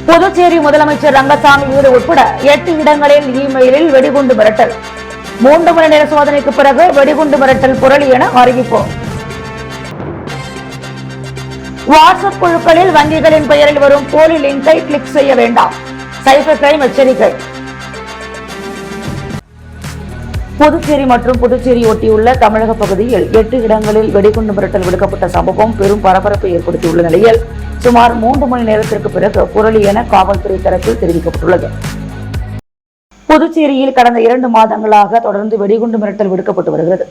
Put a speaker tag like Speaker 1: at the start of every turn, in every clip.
Speaker 1: புதுச்சேரி முதலமைச்சர் ரங்கசாமி வீடு உட்பட 8 இடங்களில் இமெயிலில் வெடிகுண்டு மிரட்டல். 3 மணி நேர சோதனைக்கு பிறகு வெடிகுண்டு மிரட்டல் புரளி என அறிவிப்பு. வாட்ஸ்அப் குழுக்களில் வங்கிகளின் பெயரில் வரும் போலி லிங்கை கிளிக் செய்ய வேண்டாம், சைபர் கிரைம் எச்சரிக்கை. புதுச்சேரி மற்றும் புதுச்சேரி ஒட்டியுள்ள தமிழக பகுதியில் 8 இடங்களில் வெடிகுண்டு மிரட்டல் விடுக்கப்பட்ட சம்பவம் பெரும் பரபரப்பை ஏற்படுத்தியுள்ள நிலையில் சுமார் 3 மணி நேரத்திற்கு பிறகு புரளி என காவல்துறை தரப்பில் தெரிவிக்கப்பட்டுள்ளது. புதுச்சேரியில் கடந்த 2 மாதங்களாக தொடர்ந்து வெடிகுண்டு மிரட்டல் விடுக்கப்பட்டு வருகிறது.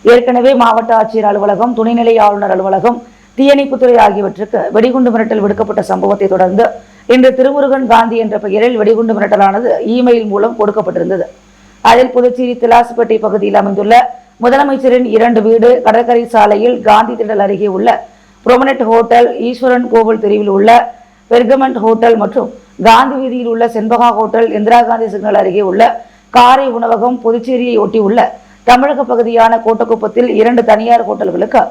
Speaker 1: ஏற்கனவே மாவட்ட ஆட்சியர் அலுவலகம், துணைநிலை ஆளுநர் அலுவலகம், தீயணைப்புத்துறை ஆகியவற்றுக்கு வெடிகுண்டு மிரட்டல் விடுக்கப்பட்ட சம்பவத்தை தொடர்ந்து இன்று திருமுருகன் காந்தி என்ற பெயரில் வெடிகுண்டு மிரட்டலானது இமெயில் மூலம் கொடுக்கப்பட்டிருந்தது. அதில் புதுச்சேரி திலாசுப்பேட்டை பகுதியில் அமைந்துள்ள முதலமைச்சரின் 2 வீடு, கடற்கரை சாலையில் காந்தி திடல் அருகே உள்ள புரோமனட் ஹோட்டல், ஈஸ்வரன் கோவில் தெருவில் உள்ள பெர்கமெண்ட் ஹோட்டல் மற்றும் காந்தி வீதியில் உள்ள செண்பகா ஹோட்டல், இந்திரா காந்தி சிக்னல் அருகே உள்ள காரை உணவகம், புதுச்சேரியை ஒட்டியுள்ள தமிழக பகுதியான கோட்டக்குப்பத்தில் 2 தனியார் ஹோட்டல்களுக்கு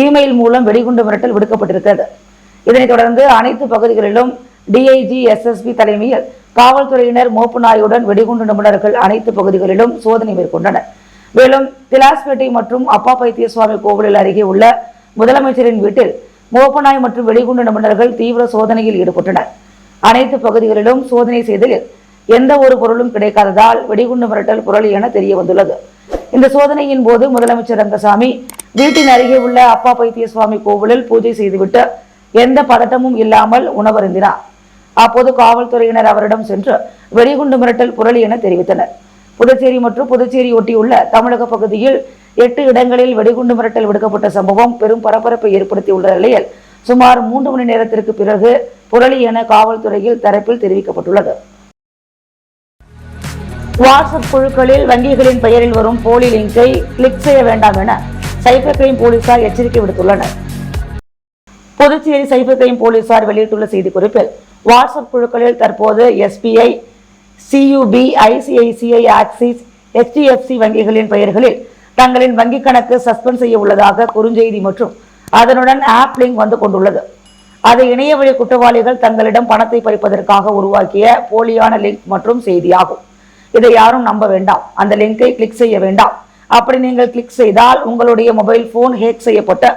Speaker 1: இமெயில் மூலம் வெடிகுண்டு மிரட்டல் விடுக்கப்பட்டிருக்கிறது. இதனைத் தொடர்ந்து அனைத்து பகுதிகளிலும் டிஐஜி, எஸ்எஸ்பி தலைமையில் காவல்துறையினர் மோப்பு நாயுடன் வெடிகுண்டு நிபுணர்கள் அனைத்து பகுதிகளிலும் சோதனை மேற்கொண்டனர். மேலும் திலாஸ்பேட்டை மற்றும் அப்பா பைத்திய சுவாமி கோவிலில் அருகே உள்ள முதலமைச்சரின் வீட்டில் மோப்பநாய் மற்றும் வெடிகுண்டு நிபுணர்கள் தீவிர சோதனையில் ஈடுபட்டனர். அனைத்து பகுதிகளிலும் சோதனை செய்ததில் எந்த ஒரு பொருளும் கிடைக்காததால் வெடிகுண்டு மிரட்டல் புரளி என தெரிய வந்துள்ளது. இந்த சோதனையின் போது முதலமைச்சர் ரங்கசாமி வீட்டின் அருகே உள்ள அப்பா பைத்திய சுவாமி கோவிலில் பூஜை செய்துவிட்டு எந்த பதட்டமும் இல்லாமல் உணவருந்தினார். அப்போது காவல்துறையினர் அவரிடம் சென்று வெடிகுண்டு மிரட்டல் புரளி என தெரிவித்தனர். புதுச்சேரி மற்றும் புதுச்சேரி ஒட்டியுள்ள தமிழக பகுதியில் 8 இடங்களில் வெடிகுண்டு மிரட்டல் விடுக்கப்பட்ட சம்பவம் பெரும் பரபரப்பை ஏற்படுத்தியுள்ள நிலையில் சுமார் 3 மணி நேரத்திற்கு பிறகு புரளி என காவல்துறையில் தரப்பில் தெரிவிக்கப்பட்டுள்ளது. வாட்ஸ்அப் குழுக்களில் வங்கிகளின் பெயரில் வரும் போலி லிங்கை கிளிக் செய்ய வேண்டாம் என சைபர் கிரைம் போலீசார் எச்சரிக்கை விடுத்துள்ளனர். புதுச்சேரி சைபர் கிரைம் போலீசார் வெளியிட்டுள்ள செய்திக்குறிப்பில், வாட்ஸ்அப் குழுக்களில் தற்போது எஸ்பிஐ, சியூபி, ஐசிஐசிஐ, ஆக்சிஸ், HDFC வங்கிகளின் பெயர்களில் தங்களின் வங்கிக் கணக்கு சஸ்பெண்ட் செய்ய உள்ளதாக குறுஞ்செய்தி மற்றும் அதனுடன் ஆப் லிங்க் வந்து கொண்டுள்ளது. அது இணையவழி குற்றவாளிகள் தங்களிடம் பணத்தை பறிப்பதற்காக உருவாக்கிய போலியான லிங்க் மற்றும் செய்தியாகும். இதை யாரும் நம்ப வேண்டாம். அந்த லிங்கை கிளிக் செய்ய வேண்டாம். அப்படி நீங்கள் கிளிக் செய்தால் உங்களுடைய மொபைல் போன் ஹேக் செய்யப்பட்டு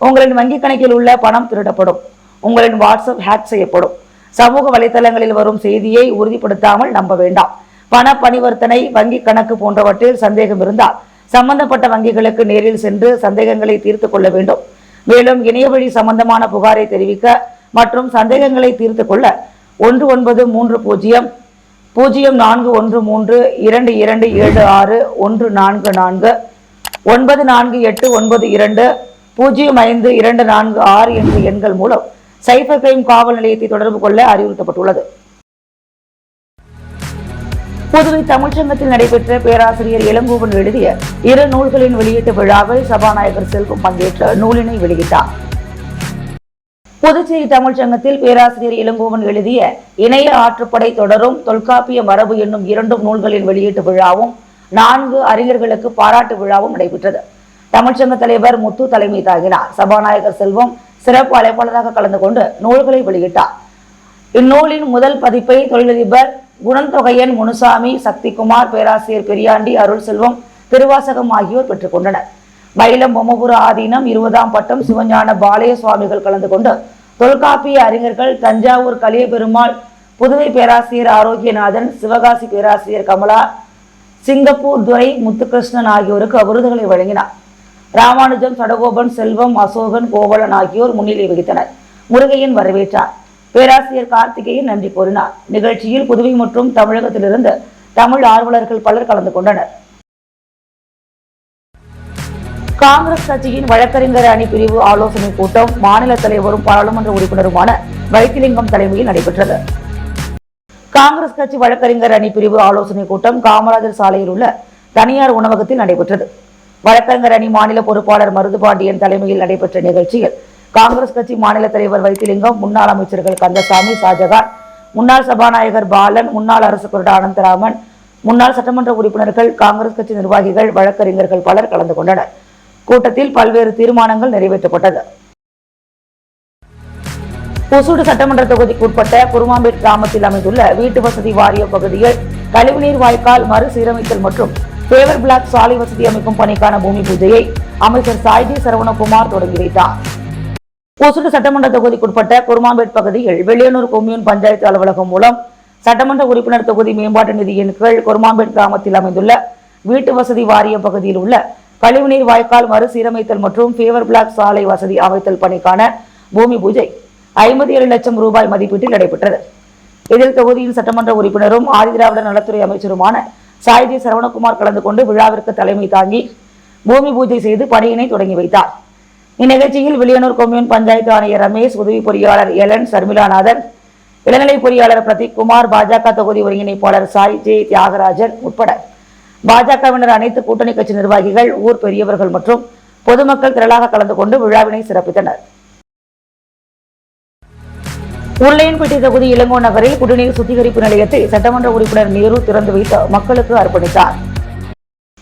Speaker 1: உங்களின் வங்கிக் கணக்கில் உள்ள பணம் திருடப்படும். உங்களின் வாட்ஸ்அப் ஹேக் செய்யப்படும். சமூக வலைதளங்களில் வரும் செய்தியை உறுதிப்படுத்தாமல் நம்ப வேண்டாம். பண பரிவர்த்தனை, வங்கி கணக்கு போன்றவற்றில் சந்தேகம் இருந்தால் சம்பந்தப்பட்ட வங்கிகளுக்கு நேரில் சென்று சந்தேகங்களை தீர்த்து கொள்ள வேண்டும். மேலும் இணையவழி சம்பந்தமான புகாரை தெரிவிக்க மற்றும் சந்தேகங்களை தீர்த்து கொள்ள 193413227614405892052246 என்ற எண்கள் மூலம் சைபர் கிரைம் காவல் நிலையத்தை தொடர்பு கொள்ள அறிவுறுத்தப்பட்டுள்ளது. புதுவை தமிழ்ச்சங்கத்தில் நடைபெற்ற பேராசிரியர் இளங்கோவன் எழுதிய 2 நூல்களின் வெளியீட்டு விழாவில் சபாநாயகர் செல்வம் பங்கேற்ற நூலினை வெளியிட்டார். புதுச்சேரி தமிழ்ச்சங்கத்தில் பேராசிரியர் இளங்கோவன் எழுதிய இணைய ஆற்றுப்படை தொடரும், தொல்காப்பிய மரபு என்னும் 2 நூல்களின் வெளியீட்டு விழாவும் 4 அறிஞர்களுக்கு பாராட்டு விழாவும் நடைபெற்றது. தமிழ்ச்சங்க தலைவர் முத்து தலைமை தாங்கினார். சபாநாயகர் செல்வம் சிறப்பு அழைப்பாளராக கலந்து கொண்டு நூல்களை வெளியிட்டார். இந்நூலின் முதல் பதிப்பை தொழிலதிபர் குணந்தொகையன் முனுசாமி, சக்திகுமார், பேராசிரியர் பெரியாண்டி, அருள் செல்வம், திருவாசகம் ஆகியோர் பெற்றுக் கொண்டனர். மயிலம் பொம்மபுர ஆதீனம் 20ஆம் பட்டம் சிவஞான பாளைய சுவாமிகள் கலந்து கொண்டு தொல்காப்பிய அறிஞர்கள் தஞ்சாவூர் கலிய பெருமாள், புதுவை பேராசிரியர் ஆரோக்கியநாதன், சிவகாசி பேராசிரியர் கமலா, சிங்கப்பூர் துரை முத்துகிருஷ்ணன் ஆகியோருக்கு விருதுகளை வழங்கினார். ராமானுஜம், சடகோபன், செல்வம், அசோகன், கோவலன் ஆகியோர் முன்னிலை வகித்தனர். முருகையன் வரவேற்றார். பேராசிரியர் கார்த்திகேயன் நன்றி கூறினார். நிகழ்ச்சியில் புதுவை மற்றும் தமிழகத்திலிருந்து தமிழ் ஆர்வலர்கள் பலர் கலந்து கொண்டனர். காங்கிரஸ் கட்சியின் வழக்கறிஞர் அணி பிரிவு ஆலோசனை கூட்டம் மாநில தலைவரும் பாராளுமன்ற உறுப்பினருமான வைத்திலிங்கம் தலைமையில் நடைபெற்றது. காங்கிரஸ் கட்சி வழக்கறிஞர் அணி பிரிவு ஆலோசனை கூட்டம் காமராஜர் சாலையில் உள்ள தனியார் உணவகத்தில் நடைபெற்றது. வழக்கறிஞர் அணி மாநில பொறுப்பாளர் மருதுபாண்டியன் தலைமையில் நடைபெற்ற நிகழ்ச்சியில் காங்கிரஸ் கட்சி மாநில தலைவர் வைத்திலிங்கம், முன்னாள் அமைச்சர்கள் கந்தசாமி, ஷாஜகான், முன்னாள் சபாநாயகர் பாலன், முன்னாள் அரசு கொறடா அனந்தராமன், முன்னாள் சட்டமன்ற உறுப்பினர்கள், காங்கிரஸ் கட்சி நிர்வாகிகள், வழக்கறிஞர்கள் பலர் கலந்து கொண்டனர். கூட்டத்தில் பல்வேறு தீர்மானங்கள் நிறைவேற்றப்பட்டது. ஒசூடு சட்டமன்ற தொகுதிக்கு உட்பட்ட குருமாம்பேட் கிராமத்தில் அமைந்துள்ள வீட்டு வசதி வாரிய பகுதியில் கழிவுநீர் வாய்க்கால் மறுசீரமைத்தல் மற்றும் பேவர் பிளாக் சாலை வசதி அமைக்கும் பணிக்கான பூமி பூஜையை அமைச்சர் சாய்ஜி சரவணகுமார் தொடங்கி வைத்தார். ஒசூடு சட்டமன்ற தொகுதிக்குட்பட்ட குருமாம்பேட் பகுதியில் வெள்ளியனூர் கொம்யூன் பஞ்சாயத்து அலுவலகம் மூலம் சட்டமன்ற உறுப்பினர் தொகுதி மேம்பாட்டு நிதியின் கீழ் குருமாம்பேட் கிராமத்தில் அமைந்துள்ள வீட்டு வசதி வாரிய பகுதியில் உள்ள கழிவுநீர் வாய்க்கால் மறுசீரமைத்தல் மற்றும் பேவர் பிளாக் சாலை வசதி அமைத்தல் பணிக்கான பூமி பூஜை 57 லட்சம் ரூபாய் மதிப்பீட்டில் நடைபெற்றது. இதில் தொகுதியின் சட்டமன்ற உறுப்பினரும் ஆதிதிராவிட நலத்துறை அமைச்சருமான சாய்ஜி சரவணகுமார் கலந்து கொண்டு விழாவிற்கு தலைமை தாங்கி பூமி பூஜை செய்து பணியினை தொடங்கி வைத்தார். இந்நிகழ்ச்சியில் வில்லியனூர் கொம்யூன் பஞ்சாயத்து ஆணையர் ரமேஷ், உதவி பொறியாளர் எலன் சர்மிளாநாதன், இளநிலை பொறியாளர் பிரதீப் குமார், பாஜக தொகுதி ஒருங்கிணைப்பாளர் சாய் ஜே தியாகராஜன் உட்பட பாஜகவினர், அனைத்து கூட்டணி கட்சி நிர்வாகிகள், ஊர் பெரியவர்கள் மற்றும் பொதுமக்கள் திரளாக கலந்து கொண்டு விழாவினை சிறப்பித்தனர். உருளையன்பேட்டை தொகுதி இளங்கோ நகரில் குடிநீர் சுத்திகரிப்பு நிலையத்தை சட்டமன்ற உறுப்பினர் நேரு திறந்து வைத்து மக்களுக்கு அர்ப்பணித்தார்.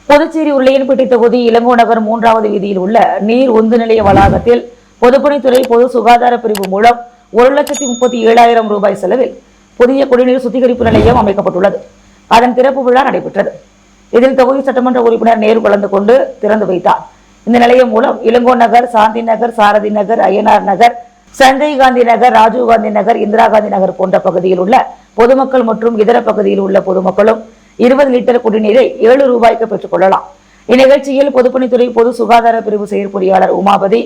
Speaker 1: புதுச்சேரி உருளையன்பேட்டை தொகுதி இளங்கோ நகர் 3வது வீதியில் உள்ள நீர் உந்து நிலைய வளாகத்தில் பொதுப்பணித்துறை பொது சுகாதார பிரிவு மூலம் 1,37,000 ரூபாய் செலவில் புதிய குடிநீர் சுத்திகரிப்பு நிலையம் அமைக்கப்பட்டுள்ளது. அதன் திறப்பு விழா நடைபெற்றது. இதில் தொகுதி சட்டமன்ற உறுப்பினர் நேரு கலந்து கொண்டு திறந்து வைத்தார். இந்த நிலையம் மூலம் இளங்கோ நகர், சாந்தி நகர், சாரதி நகர், ஐயனார் நகர், சஞ்சய் காந்தி நகர், ராஜீவ் காந்தி நகர், இந்திரா காந்தி நகர் போன்ற பகுதியில் உள்ள பொதுமக்கள் மற்றும் இதர பகுதியில் உள்ள பொதுமக்களும் 20 லிட்டர் குடிநீரை 7 ரூபாய்க்கு பெற்றுக் கொள்ளலாம். இந்நிகழ்ச்சியில் பொதுப்பணித்துறை பொது சுகாதார பிரிவு செயற்பொறியாளர் உமாபதி,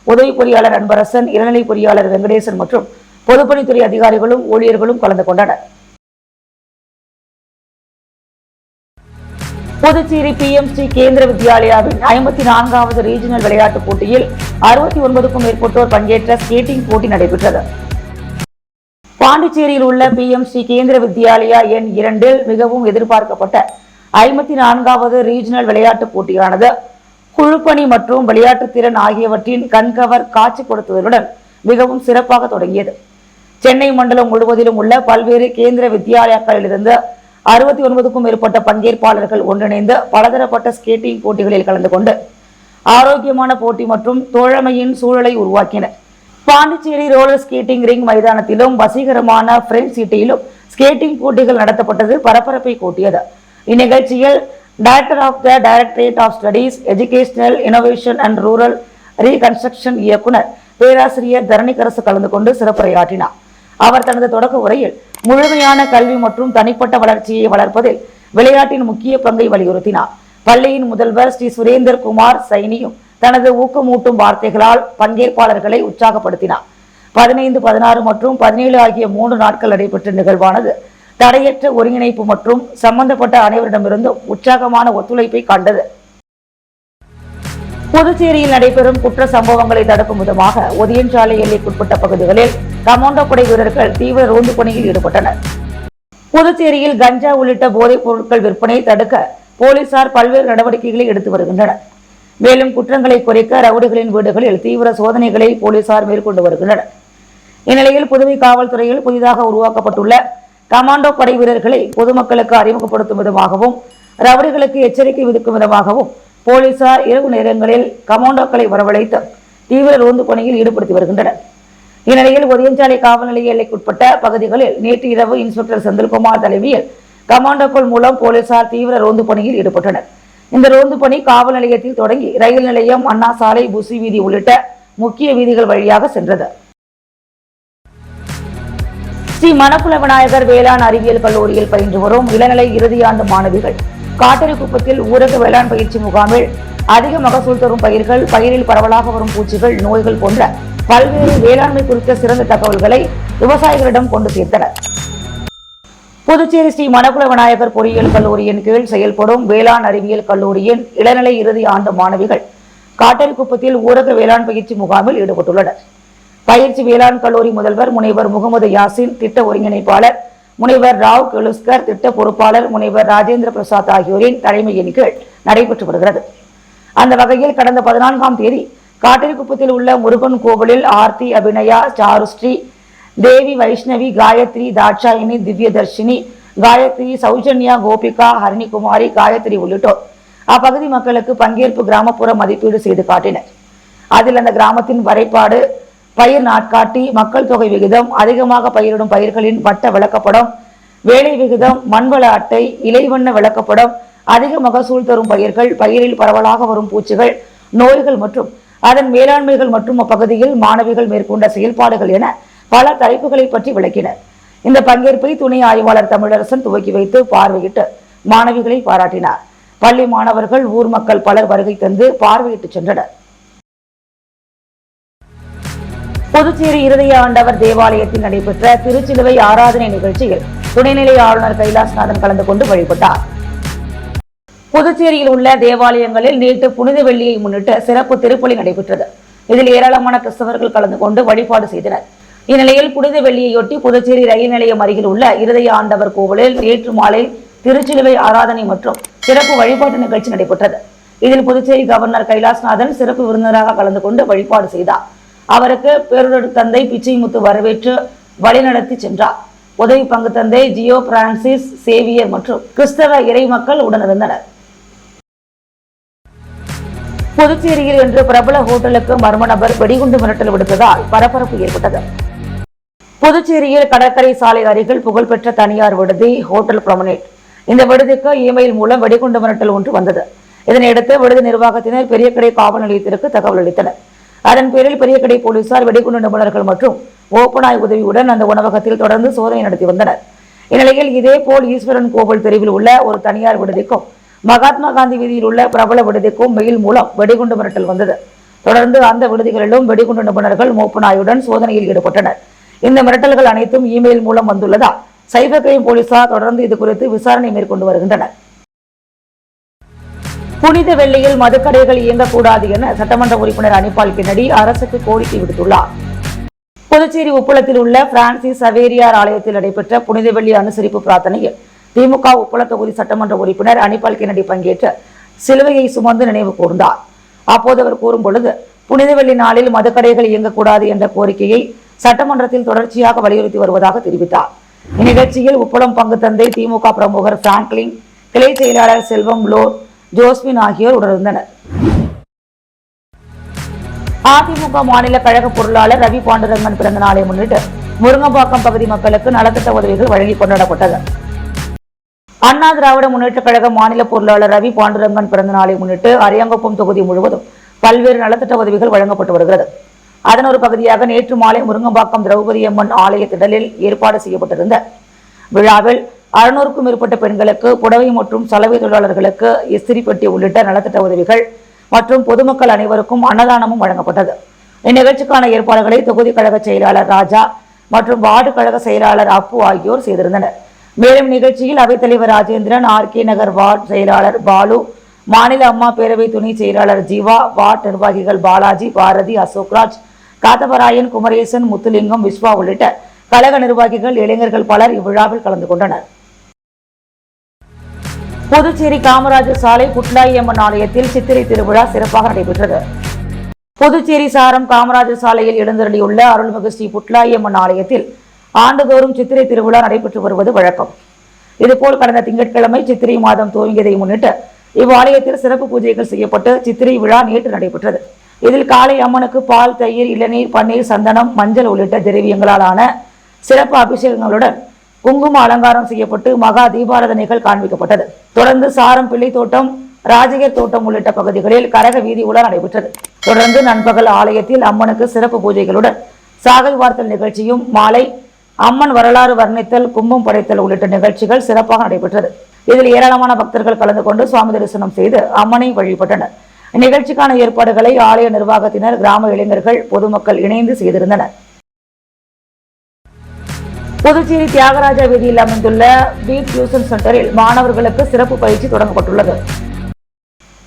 Speaker 1: உதவி பொறியாளர் அன்பரசன், இளநிலை பொறியாளர் வெங்கடேசன் மற்றும் பொதுப்பணித்துறை அதிகாரிகளும் ஊழியர்களும் கலந்து கொண்டனர். புதுச்சேரி PMC கேந்திர வித்யாலயாவின் 54வது ரீஜனல் விளையாட்டுப் போட்டியில் 69க்கும் மேற்பட்டோர் பங்கேற்ற ஸ்கேட்டிங் போட்டி நடைபெற்றது. பாண்டிச்சேரியில் உள்ள PMC கேந்திர வித்யாலயா எண் 2இல் மிகவும் எதிர்பார்க்கப்பட்ட 54வது ரீஜனல் விளையாட்டுப் போட்டியானது குழுப்பணி மற்றும் விளையாட்டு திறன் ஆகியவற்றின் கண்கவர் காட்சிப்படுத்துவதுடன் மிகவும் சிறப்பாக தொடங்கியது. சென்னை மண்டலம் முழுவதிலும் உள்ள பல்வேறு கேந்திர வித்யாலயாக்களிலிருந்து 69க்கும் மேற்பட்ட பங்கேற்பாளர்கள் ஒன்றிணைந்து பலதரப்பட்ட ஸ்கேட்டிங் போட்டிகளில் கலந்து கொண்டு ஆரோக்கியமான போட்டி மற்றும் தோழமையின் சூழலை உருவாக்கினர். பாண்டிச்சேரி ரோலர் ஸ்கேட்டிங் ரிங் மைதானத்திலும் வசீகரமான பிரெஞ்ச் சிட்டியிலும் ஸ்கேட்டிங் போட்டிகள் நடத்தப்பட்டது பரபரப்பை கூட்டியது. இந்நிகழ்ச்சியில் director of the directorate of studies, educational innovation and rural reconstruction இயக்குனர் பேராசிரியர் தரணிகரசு கலந்து கொண்டு சிறப்புரையாற்றினார். அவர் தனது தொடக்க உரையில் முழுமையான கல்வி மற்றும் தனிப்பட்ட வளர்ச்சியை வளர்ப்பதில் விளையாட்டின் முக்கிய பங்கை வலியுறுத்தினார். பள்ளியின் முதல்வர் ஸ்ரீ சுரேந்தர் குமார் சைனியும் தனது ஊக்கமூட்டும் வார்த்தைகளால் பங்கேற்பாளர்களை உற்சாகப்படுத்தினார். 15, 16 மற்றும் 17 ஆகிய 3 நாட்கள் நடைபெற்ற நிகழ்வானது தடையற்ற ஒருங்கிணைப்பு மற்றும் சம்பந்தப்பட்ட அனைவரிடமிருந்தும் உற்சாகமான ஒத்துழைப்பை கண்டது. புதுச்சேரியில் நடைபெறும் குற்ற சம்பவங்களை தடுக்கும் விதமாக ஒதியஞ்சாலை எல்லைக்குட்பட்ட பகுதிகளில் கமாண்டோ படை வீரர்கள் தீவிர ரோந்து பணியில் ஈடுபட்டனர். புதுச்சேரியில் கஞ்சா உள்ளிட்ட போதைப் பொருட்கள் விற்பனை தடுக்க போலீசார் பல்வேறு நடவடிக்கைகளை எடுத்து வருகின்றனர். மேலும் குற்றங்களை குறைக்க ரவுடிகளின் வீடுகளில் தீவிர சோதனைகளை போலீசார் மேற்கொண்டு வருகின்றனர். இந்நிலையில் புதுவை காவல்துறையில் புதிதாக உருவாக்கப்பட்டுள்ள கமாண்டோ படை வீரர்களை பொதுமக்களுக்கு அறிமுகப்படுத்தும் விதமாகவும் ரவுடிகளுக்கு எச்சரிக்கை விடுக்கும் விதமாகவும் போலீசார் இரவு நேரங்களில் கமாண்டோக்களை வரவழைத்து தீவிர ரோந்து பணியில் ஈடுபடுத்தி வருகின்றனர். இந்நிலையில் ஒதியஞ்சாலை காவல் நிலைய எல்லைக்குட்பட்ட பகுதிகளில் நேற்று இரவு இன்ஸ்பெக்டர் செந்தில்குமார் தலைமையில் கமாண்டோக்கள் மூலம் போலீசார் தீவிர ரோந்து பணியில் ஈடுபட்டனர். இந்த ரோந்து பணி காவல் நிலையத்தில் தொடங்கி ரயில் நிலையம், அண்ணா சாலை, புசி வீதி உள்ளிட்ட முக்கிய வீதிகள் வழியாக சென்றது. ஸ்ரீ மணக்குள விநாயகர் வேளாண் அறிவியல் கல்லூரியில் பயின்று வரும் இளநிலை இறுதியாண்டு மாணவிகள் காட்டரிக்குப்பத்தில் ஊரக வேளாண் பயிற்சி முகாமில் அதிக மகசூல் தரும் பயிர்கள், பயிரில் பரவலாக வரும் பூச்சிகள், நோய்கள் போன்ற பல்வேறு வேளாண்மை குறித்த சிறந்த தகவல்களை விவசாயிகளிடம் கொண்டு சேர்த்தனர். புதுச்சேரி ஸ்ரீ மணக்குள விநாயகர் பொறியியல் கல்லூரியின் கீழ் செயல்படும் வேளாண் அறிவியல் கல்லூரியின் இளநிலை இறுதி ஆண்டு மாணவிகள் காட்டரிக்குப்பத்தில் ஊரக வேளாண் பயிற்சி முகாமில் ஈடுபட்டுள்ளனர். பயிற்சி வேளாண் கல்லூரி முதல்வர் முனைவர் முகமது யாசின், திட்ட ஒருங்கிணைப்பாளர் முனைவர் ராவ் கெலுஸ்கர், திட்ட பொறுப்பாளர் முனைவர் ராஜேந்திர பிரசாத் ஆகியோரின் தலைமையின் கீழ் நடைபெற்று வருகிறது. அந்த வகையில் கடந்த 14ஆம் தேதி காட்டரிக்குப்பத்தில் உள்ள முருகன் கோவிலில் ஆர்த்தி, அபிநயா, சாருஸ்ரீ, தேவி, வைஷ்ணவி, காயத்ரி, தாட்சாயினி, திவ்யதர்ஷினி, காயத்ரி, சௌஜன்யா, கோபிகா, ஹரிணிகுமாரி, காயத்ரி உள்ளிட்டோர் அப்பகுதி மக்களுக்கு பங்கேற்பு கிராமப்புற மதிப்பீடு செய்து காட்டினர். அதில் அந்த கிராமத்தின் வரைபாடு, பயிர் நாட்காட்டி, மக்கள் தொகை விகிதம், அதிகமாக பயிரிடும் பயிர்களின் வட்ட விளக்கப்படம், வேலை விகிதம், மண்வள அட்டை, இலைவண்ண விளக்கப்படம், அதிக மகசூல் தரும் பயிர்கள், பயிரில் பரவலாக வரும் பூச்சிகள், நோய்கள் மற்றும் அதன் மேலாண்மைகள் மற்றும் அப்பகுதியில் மாணவிகள் மேற்கொண்ட செயல்பாடுகள் என பல தலைப்புகளை பற்றி விளக்கினர். இந்த பங்கேற்பை துணை ஆய்வாளர் தமிழரசன் துவக்கி வைத்து பார்வையிட்டு மாணவிகளை பாராட்டினார். பள்ளி மாணவர்கள், ஊர் மக்கள் பலர் வருகை தந்து பார்வையிட்டு சென்றனர். புதுச்சேரி இருதய ஆண்டவர் தேவாலயத்தில் நடைபெற்ற திருச்சிலுவை ஆராதனை நிகழ்ச்சியில் துணைநிலை ஆளுநர் கைலாசநாதன் கலந்து கொண்டு வழிபட்டார். புதுச்சேரியில் உள்ள தேவாலயங்களில் நேற்று புனித வெள்ளியை முன்னிட்டு சிறப்பு திருப்பலி நடைபெற்றது. இதில் ஏராளமான கிறிஸ்தவர்கள் கலந்து கொண்டு வழிபாடு செய்தனர். இந்நிலையில் புனித வெள்ளியையொட்டி புதுச்சேரி ரயில் நிலையம் அருகில் உள்ள இருதய ஆண்டவர் கோவிலில் நேற்று மாலை திருச்சிலுவை ஆராதனை மற்றும் சிறப்பு வழிபாட்டு நிகழ்ச்சி நடைபெற்றது. இதில் புதுச்சேரி கவர்னர் கைலாசநாதன் சிறப்பு விருந்தினராக கலந்து கொண்டு வழிபாடு செய்தார். அவருக்கு பேருரு தந்தை பிச்சைமுத்து வரவேற்று வழிநடத்தி சென்றார். உதவி பங்கு தந்தை ஜியோ பிரான்சிஸ் சேவியர் மற்றும் கிறிஸ்தவ இறை மக்கள் உடனிருந்தனர். புதுச்சேரியில் இன்று பிரபல ஹோட்டலுக்கு மர்ம நபர் வெடிகுண்டு மிரட்டல் விடுத்ததால் பரபரப்பு ஏற்பட்டது. புதுச்சேரியில் கடற்கரை சாலை அருகில் புகழ்பெற்ற தனியார் விடுதி ஹோட்டல் ப்ரொமனேட். இந்த விடுதிக்கு இமெயில் மூலம் வெடிகுண்டு மிரட்டல் ஒன்று வந்தது. இதனையடுத்து விடுதி நிர்வாகத்தினர் பெரியகடை காவல் நிலையத்திற்கு தகவல் அளித்தனர். அதன் பேரில் பெரியகடை போலீசார் வெடிகுண்டு நிபுணர்கள் மற்றும் ஓப்பனாய் உதவியுடன் அந்த உணவகத்தில் தொடர்ந்து சோதனை நடத்தி வந்தனர். இந்நிலையில் இதேபோல் ஈஸ்வரன் கோவில் தெருவில் உள்ள ஒரு தனியார் விடுதிக்கும் மகாத்மா காந்தி வீதியில் உள்ள பிரபல விடுதிக்கும் மெயில் மூலம் வெடிகுண்டு மிரட்டல் வந்தது. தொடர்ந்து அந்த விடுதிகளிலும் வெடிகுண்டு நிபுணர்கள் மோப்பனாயுடன் சோதனையில் ஈடுபட்டனர். இந்த மிரட்டல்கள் அனைத்தும் இமெயில் மூலம் வந்துள்ளதால் சைபர் கிரைம் போலீசார் தொடர்ந்து இது குறித்து விசாரணை மேற்கொண்டு வருகின்றனர். புனித வெள்ளியில் மதுக்கடைகள் இயங்கக்கூடாது என சட்டமன்ற உறுப்பினர் அனிபால் கென்னடி அரசுக்கு கோரிக்கை விடுத்துள்ளார். புதுச்சேரி உப்பளத்தில் உள்ள பிரான்சிஸ் சவேரியார் ஆலயத்தில் நடைபெற்ற புனித வெள்ளி அனுசரிப்பு பிரார்த்தனையில் திமுக உப்பள தொகுதி சட்டமன்ற உறுப்பினர் அனிபால் கென்னடி பங்கேற்று சிலுவையை சுமந்து நினைவு கூர்ந்தார். அப்போது அவர் கூறும் பொழுது, புனித வெள்ளி நாளில் மதுக்கடைகள் இயங்கக்கூடாது என்ற கோரிக்கையை சட்டமன்றத்தில் தொடர்ச்சியாக வலியுறுத்தி வருவதாக தெரிவித்தார். இந்நிகழ்ச்சியில் உப்பளம் பங்கு தந்தை திமுக பிரமுகர் பிராங்க்லின், கிளை செயலாளர் செல்வம் லோர், ஜோஸ்மின் ஆகியோர் உடனிருந்தனர். அதிமுக மாநில கழக பொருளாளர் ரவி பாண்டுரங்கன் பிறந்த நாளை முன்னிட்டு முருங்கம்பாக்கம் பகுதி மக்களுக்கு நலத்திட்ட உதவிகள் வழங்கி கொண்டாடப்பட்டது. அண்ணா திராவிட முன்னேற்ற கழக மாநில பொருளாளர் ரவி பாண்டுரங்கன் பிறந்த நாளை முன்னிட்டு அரியாங்குப்பம் தொகுதி முழுவதும் பல்வேறு நலத்திட்ட உதவிகள் வழங்கப்பட்டு வருகிறது. அதன் ஒரு பகுதியாக நேற்று மாலை முருங்கம்பாக்கம் திரௌபதி அம்மன் ஆலய திடலில் ஏற்பாடு செய்யப்பட்டிருந்த விழாவில் 600க்கும் மேற்பட்ட பெண்களுக்கு புடவை மற்றும் சலவை தொழிலாளர்களுக்கு இஸ்திரி பெட்டி உள்ளிட்ட நலத்திட்ட உதவிகள் மற்றும் பொதுமக்கள் அனைவருக்கும் அன்னதானமும் வழங்கப்பட்டது. இந்நிகழ்ச்சிக்கான ஏற்பாடுகளை தொகுதி கழக செயலாளர் ராஜா மற்றும் வார்டு கழக செயலாளர் அப்பு ஆகியோர் செய்திருந்தனர். மேலும் நிகழ்ச்சியில் அவைத்தலைவர் ராஜேந்திரன், ஆர்கே நகர் வார்டு செயலாளர் பாலு, மாநில அம்மா பேரவை துணை செயலாளர் ஜீவா, வார்டு நிர்வாகிகள் பாலாஜி, பாரதி, அசோக்ராஜ், காத்தவராயன், குமரேசன், முத்துலிங்கம், விஸ்வா உள்ளிட்ட கழக நிர்வாகிகள், இளைஞர்கள் பலர் இவ்விழாவில் கலந்து கொண்டனர். புதுச்சேரி காமராஜர் சாலை புட்லாயம்மன் ஆலயத்தில் சித்திரை திருவிழா சிறப்பாக நடைபெற்றது. புதுச்சேரி சாரம் காமராஜர் சாலையில் எழுந்தருளியுள்ள அருள்மிகு ஸ்ரீ புட்லாயம்மன் ஆலயத்தில் ஆண்டுதோறும் சித்திரை திருவிழா நடைபெற்று வருவது வழக்கம். இதுபோல் கடந்த திங்கட்கிழமை சித்திரை மாதம் துவங்கியதை முன்னிட்டு இவ்வாலயத்தில் சிறப்பு பூஜைகள் செய்யப்பட்டு சித்திரை விழா நேற்று நடைபெற்றது. இதில் காலை அம்மனுக்கு பால், தயிர், இளநீர், பன்னீர், சந்தனம், மஞ்சள் உள்ளிட்ட திரவியங்களால் ஆன சிறப்பு அபிஷேகங்களுடன் குங்கும அலங்காரம் செய்யப்பட்டு மகா தீபாராதனைகள் காண்பிக்கப்பட்டது. தொடர்ந்து சாரம், பிள்ளை தோட்டம், ராஜகர் தோட்டம் உள்ளிட்ட பகுதிகளில் கரக வீதி உலா நடைபெற்றது. தொடர்ந்து நண்பகல் ஆலயத்தில் அம்மனுக்கு சிறப்பு பூஜைகளுடன் சாகை வார்த்தல் நிகழ்ச்சியும், மாலை அம்மன் வரலாறு வர்ணித்தல், கும்பம் படைத்தல் உள்ளிட்ட நிகழ்ச்சிகள் சிறப்பாக நடைபெற்றது. இதில் ஏராளமான பக்தர்கள் கலந்து கொண்டு சுவாமி தரிசனம் செய்து அம்மனை வழிபட்டனர். இந்நிகழ்ச்சிக்கான ஏற்பாடுகளை ஆலய நிர்வாகத்தினர், கிராம இளைஞர்கள், பொதுமக்கள் இணைந்து செய்திருந்தனர். புதுச்சேரி தியாகராஜா வீதியில் அமைந்துள்ள பீட் டியூஷன் சென்டரில் மாணவர்களுக்கு சிறப்பு பயிற்சி தொடங்கப்பட்டுள்ளது.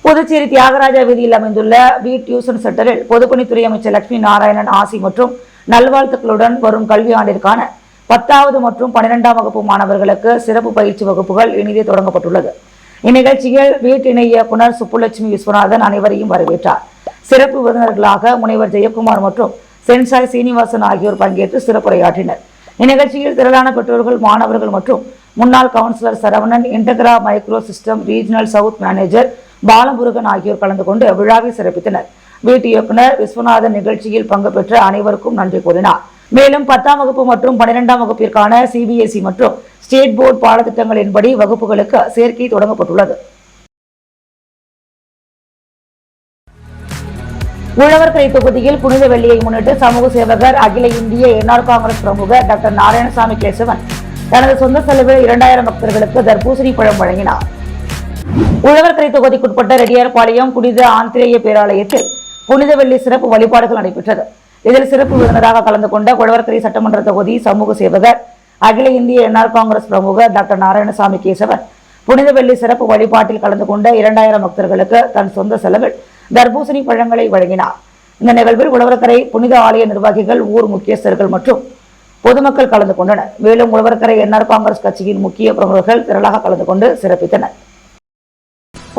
Speaker 1: புதுச்சேரி தியாகராஜா வீதியில் அமைந்துள்ள பீட் டியூஷன் சென்டரில் பொதுப்பணித்துறை அமைச்சர் லட்சுமி நாராயணன் ஆசி மற்றும் நல்வாழ்த்துக்களுடன் வரும் கல்வி ஆண்டிற்கான 10வது மற்றும் 12ஆம் வகுப்பு மாணவர்களுக்கு சிறப்பு பயிற்சி வகுப்புகள் இனிதே தொடங்கப்பட்டுள்ளது. இந்நிகழ்ச்சியில் வீட்டு இணை இயக்குனர் சுப்புலட்சுமி விஸ்வநாதன் அனைவரையும் வரவேற்றார். சிறப்பு விருந்தினர்களாக முனைவர் ஜெயக்குமார் மற்றும் சென்சாய் சீனிவாசன் ஆகியோர் பங்கேற்று சிறப்புரையாற்றினர். இந்நிகழ்ச்சியில் திரளான பெற்றோர்கள், மாணவர்கள் மற்றும் முன்னாள் councillor Saravanan, Integra micro system regional south manager Balamurugan ஆகியோர் கலந்து கொண்டு விழாவை சிறப்பித்தனர். வீட்டு இயக்குனர் விஸ்வநாதன் நிகழ்ச்சியில் பங்கு பெற்ற அனைவருக்கும் நன்றி கூறினார். மேலும் 10ஆம் வகுப்பு மற்றும் 12ஆம் வகுப்பிற்கான CBSE மற்றும் ஸ்டேட் போர்டு பாடத்திட்டங்களின்படி வகுப்புகளுக்கு சேர்க்கை தொடங்கப்பட்டுள்ளது. உழவர்கரை தொகுதியில் புனித வெள்ளியை முன்னிட்டு சமூக சேவகர் அகில இந்திய என்ஆர் காங்கிரஸ் பிரமுகர் டாக்டர் நாராயணசாமி கேசவன் தனது சொந்த செலவில் 2000 பக்தர்களுக்கு தர்பூசணி பழம் வழங்கினார். உழவர்கரை தொகுதிக்குட்பட்ட ரெட்டியார்பாளையம் புனித ஆந்திரேய பேராலயத்தில் புனித வெள்ளி சிறப்பு வழிபாடுகள் நடைபெற்றது. இதில் சிறப்பு விருந்தினராக கலந்து கொண்ட உழவர்கரை சட்டமன்ற தொகுதி சமூக சேவகர் அகில இந்திய என்ஆர் காங்கிரஸ் பிரமுகர் டாக்டர் நாராயணசாமி கேசவன் புனித வெள்ளி சிறப்பு வழிபாட்டில் கலந்து கொண்ட 2000 பக்தர்களுக்கு தன் சொந்த செலவில் தர்பூசணி பழங்களை வழங்கினார். இந்த நிகழ்வில் உழவர்கரை புனித ஆலய நிர்வாகிகள், ஊர் முக்கியஸ்தர்கள் மற்றும் பொதுமக்கள் கலந்து கொண்டனர். மேலும் உழவர்கரை என்ஆர் காங்கிரஸ் கட்சியின் முக்கிய பிரமுகர்கள் திரளாக கலந்து கொண்டு சிறப்பித்தனர்.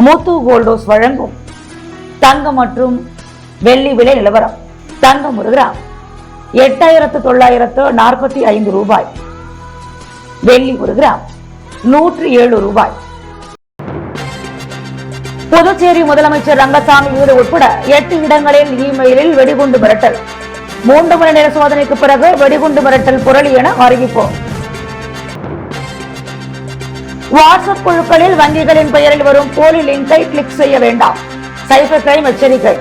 Speaker 1: மூத்து கோல்டோஸ் வழங்கும் தங்கம் மற்றும் வெள்ளி விலை நிலவரம். தங்கம் 1 கிராம் 8945 ரூபாய். வெள்ளி 1 கிராம் 107 ரூபாய். புதுச்சேரி முதலமைச்சர் ரங்கசாமி வீடு உட்பட 8 இடங்களில் இமெயிலில் வெடிகுண்டு மிரட்டல். 3 மணி நேர சோதனைக்கு பிறகு வெடிகுண்டு மிரட்டல் புரளி என அறிவிப்பு. வாட்ஸ்அப் குழுக்களில் வங்கிகளின் பெயரில் வரும் போலி லிங்கை கிளிக் செய்ய வேண்டாம். சைபர் கிரைம் எச்சரிக்கை.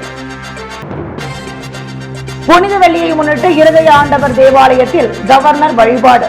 Speaker 1: புனித வெள்ளியை முன்னிட்டு இருதய ஆண்டவர் தேவாலயத்தில் கவர்னர் வழிபாடு.